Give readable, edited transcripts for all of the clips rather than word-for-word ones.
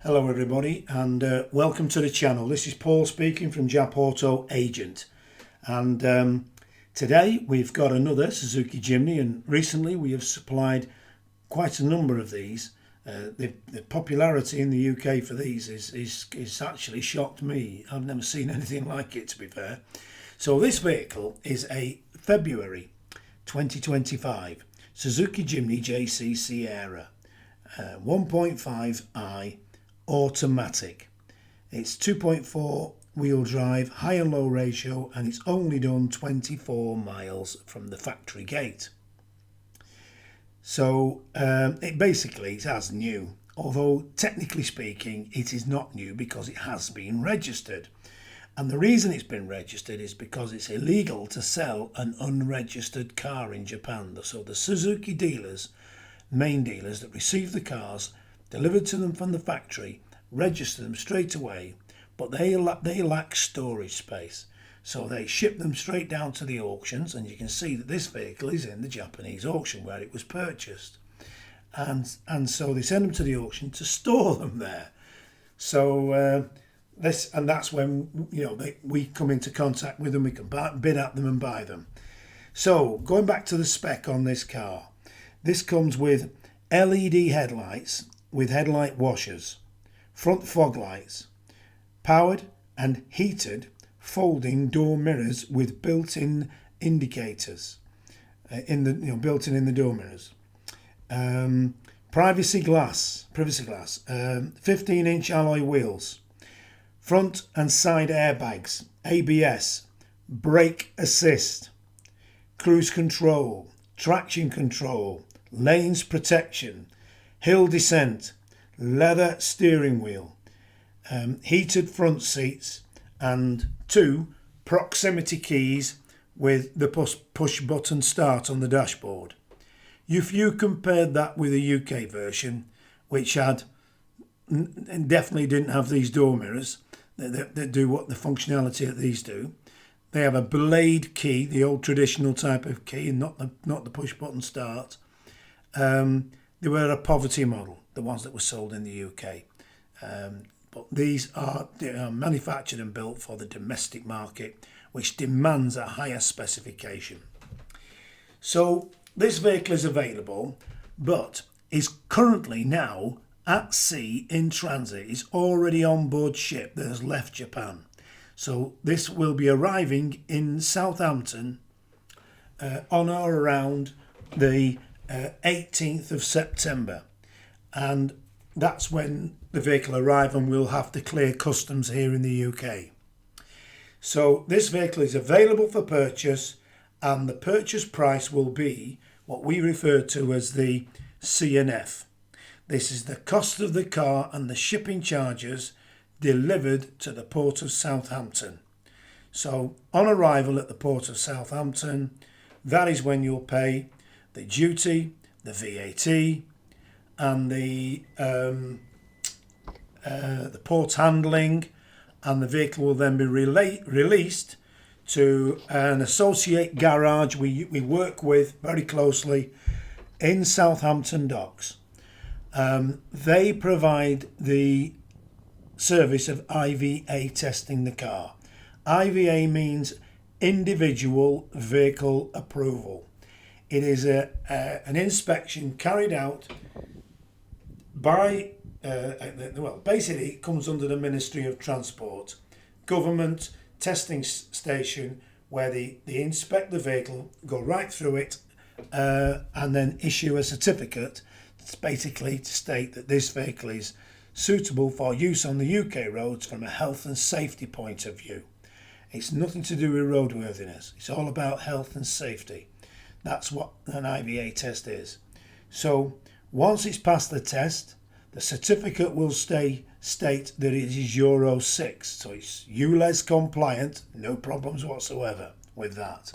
Hello everybody and welcome to the channel. This is Paul speaking from Jap-Auto-Agent, and today we've got another Suzuki Jimny, and recently we have supplied quite a number of these. The popularity in the UK for these is actually shocked me. I've never seen anything like it, to be fair. So this vehicle is a February 2025 Suzuki Jimny JC Sierra 1.5i automatic. It's 2.4 wheel drive, high and low ratio, and it's only done 24 miles from the factory gate. So it's as new, although technically speaking it is not new because it has been registered. And the reason it's been registered is because it's illegal to sell an unregistered car in Japan. So the Suzuki dealers, main dealers that receive the cars delivered to them from the factory, register them straight away, but they lack storage space. So they ship them straight down to the auctions, and you can see that this vehicle is in the Japanese auction where it was purchased. And so they send them to the auction to store them there. So that's when we come into contact with them. We can bid at them and buy them. So going back to the spec on this car, this comes with LED headlights with headlight washers, front fog lights, powered and heated folding door mirrors with built-in indicators built in the door mirrors, privacy glass, 15-inch alloy wheels, front and side airbags, ABS, brake assist, cruise control, traction control, lanes protection, hill descent, leather steering wheel, heated front seats, and 2 proximity keys with the push button start on the dashboard. If you compared that with the UK version, which definitely didn't have these door mirrors that do what the functionality that these do, they have a blade key, the old traditional type of key, and not the push button start. They were a poverty model, the ones that were sold in the UK. But these are manufactured and built for the domestic market, which demands a higher specification. So this vehicle is available, but is currently now at sea in transit. Is already on board ship that has left Japan. So this will be arriving in Southampton on or around the 18th of September, and that's when the vehicle arrives, and we'll have to clear customs here in the UK. So this vehicle is available for purchase, and the purchase price will be what we refer to as the C&F. This is the cost of the car and the shipping charges delivered to the port of Southampton. So on arrival at the port of Southampton, that is when you'll pay the duty, the VAT, and the port handling, and the vehicle will then be released to an associate garage we work with very closely in Southampton Docks. They provide the service of IVA testing the car. IVA means individual vehicle approval. It is an inspection carried out by, basically it comes under the Ministry of Transport, government testing station, where they inspect the vehicle, go right through it, and then issue a certificate. It's basically to state that this vehicle is suitable for use on the UK roads from a health and safety point of view. It's nothing to do with roadworthiness. It's all about health and safety. That's what an IVA test is. So once it's passed the test, the certificate will state that it is Euro 6. So it's ULEZ compliant, no problems whatsoever with that.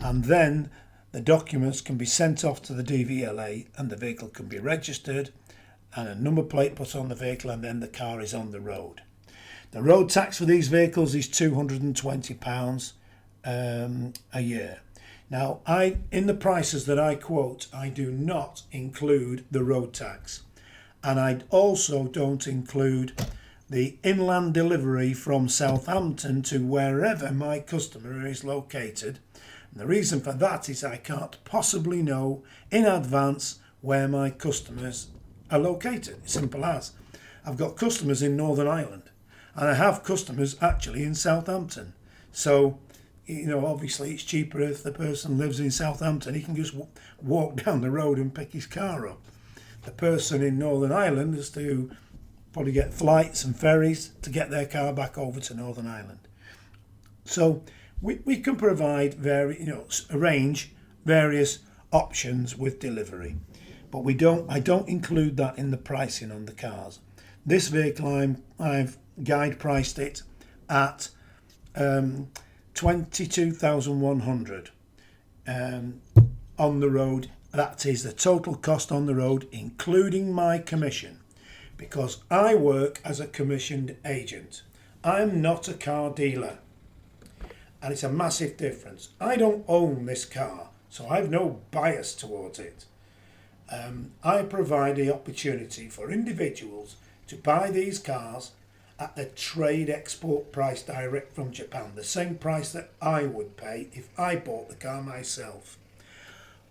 And then the documents can be sent off to the DVLA, and the vehicle can be registered and a number plate put on the vehicle, and then the car is on the road. The road tax for these vehicles is £220 a year. Now, in the prices that I quote, I do not include the road tax. and I also don't include the inland delivery from Southampton to wherever my customer is located. And the reason for that is I can't possibly know in advance where my customers are located. Simple as. I've got customers in Northern Ireland and I have customers actually in Southampton. So, obviously it's cheaper if the person lives in Southampton. He can just walk down the road and pick his car up. The person in Northern Ireland has to probably get flights and ferries to get their car back over to Northern Ireland. So we can provide arrange various options with delivery, but I don't include that in the pricing on the cars. This vehicle I've guide priced it at 22,100 on the road. That is the total cost on the road, including my commission, because I work as a commissioned agent. I'm not a car dealer, and it's a massive difference. I don't own this car, so I've no bias towards it. I provide the opportunity for individuals to buy these cars at the trade export price direct from Japan, the same price that I would pay if I bought the car myself.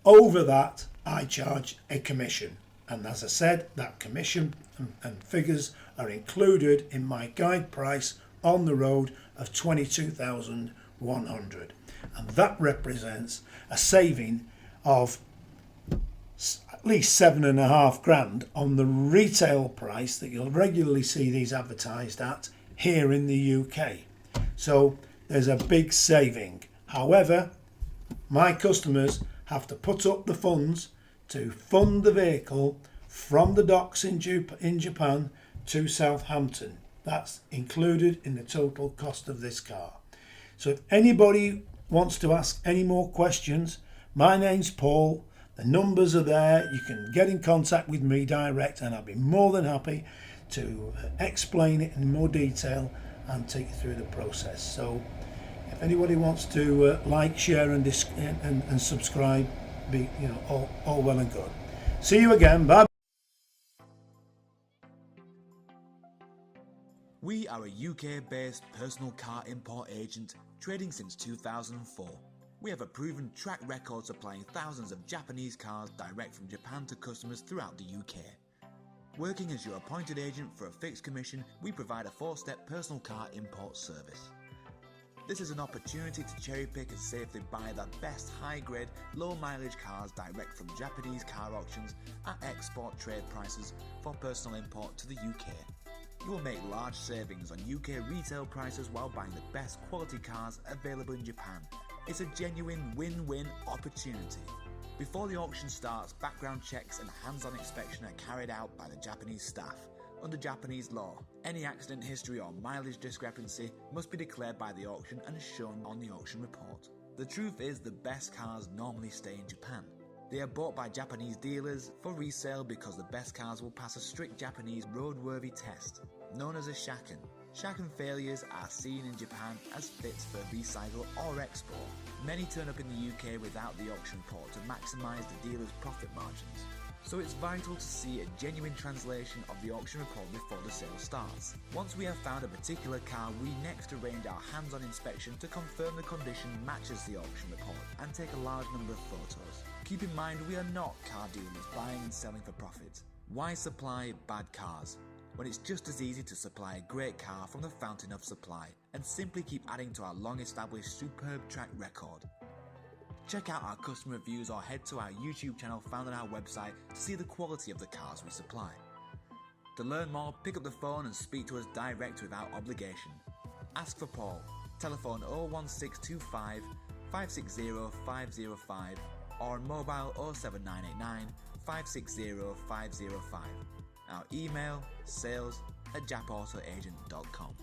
Over that, I charge a commission, and as I said, that commission and figures are included in my guide price on the road of 22,100, and that represents a saving of at least $7,500 on the retail price that you'll regularly see these advertised at here in the UK. So there's a big saving. However, my customers have to put up the funds to fund the vehicle from the docks in Japan to Southampton. That's included in the total cost of this car. So if anybody wants to ask any more questions, my name's Paul. The numbers are there. You can get in contact with me direct, and I'll be more than happy to explain it in more detail and take you through the process. So if anybody wants to like, share and subscribe, be all well and good. See you again. Bye. We are a UK-based personal car import agent trading since 2004. We have a proven track record supplying thousands of Japanese cars direct from Japan to customers throughout the UK. Working as your appointed agent for a fixed commission, we provide a 4-step personal car import service. This is an opportunity to cherry pick and safely buy the best high-grade, low-mileage cars direct from Japanese car auctions at export trade prices for personal import to the UK. You will make large savings on UK retail prices while buying the best quality cars available in Japan. It's a genuine win-win opportunity. Before the auction starts, background checks and hands-on inspection are carried out by the Japanese staff. Under Japanese law, any accident history or mileage discrepancy must be declared by the auction and shown on the auction report. The truth is, the best cars normally stay in Japan. They are bought by Japanese dealers for resale because the best cars will pass a strict Japanese roadworthy test, known as a shaken. Shaken failures are seen in Japan as fits for recycle or export. Many turn up in the UK without the auction report to maximise the dealer's profit margins. So it's vital to see a genuine translation of the auction report before the sale starts. Once we have found a particular car, we next arrange our hands-on inspection to confirm the condition matches the auction report and take a large number of photos. Keep in mind, we are not car dealers buying and selling for profit. Why supply bad cars when it's just as easy to supply a great car from the fountain of supply and simply keep adding to our long-established superb track record? Check out our customer reviews or head to our YouTube channel found on our website to see the quality of the cars we supply. To learn more, pick up the phone and speak to us direct without obligation. Ask for Paul. Telephone 01625 560 505 or on mobile 07989 560 505. Our email sales@Jap-Auto-Agent.com.